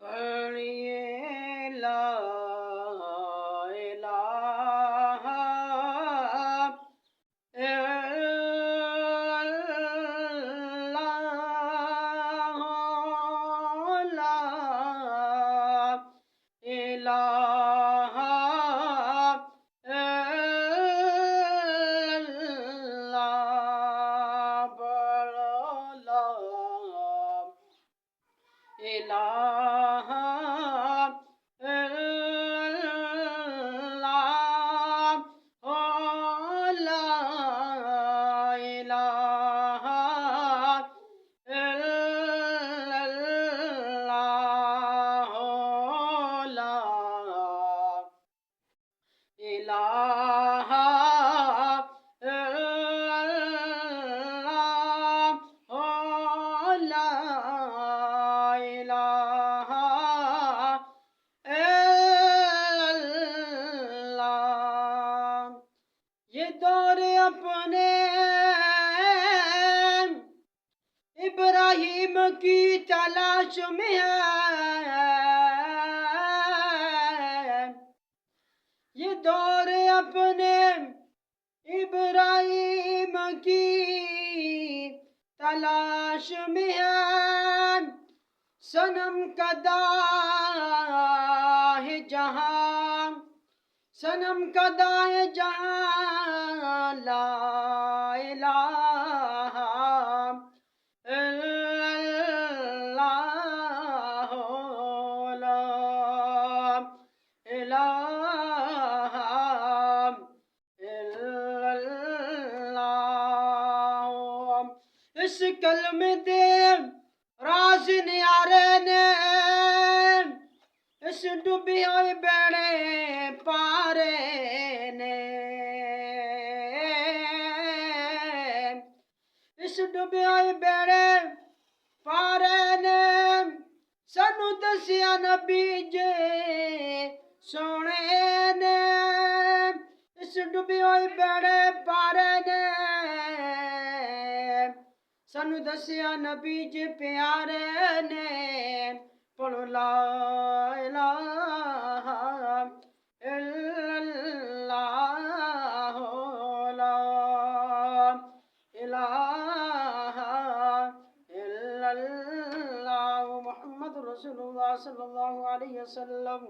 پڑھیے لا الہ الا اللہ، لا الہ الا اللہ، بڑھو لا الہ الا اللہ، لا الہ الا اللہ، لا الہ الا اللہ، لا الہ الا اللہ۔ یہ دور اپنے ابراہیم کی تلاش میں ہے، یہ دور اپنے ابراہیم کی تلاش میں ہے، صنم کدہ ہے جہاں، صنم کدہ ہے جہاں، لا الہ الا اللہ، لا الہ الا اللہ۔ اس کلمے دے راز نیارے نے، اس ڈوبی ہوئی بیڑے پارے نے، اس ڈوبی ہوئی بیڑے پارے نے، سانو دسیا نبی جے سونے نے، اس ڈوبی ہوئی بیڑے پارے نے، سانو دسیا نبی جے پیارے نے، پڑھو لا الہ الا اللہ، لا الہ الا اللہ، محمد رسول اللہ صلی اللہ علیہ وسلم۔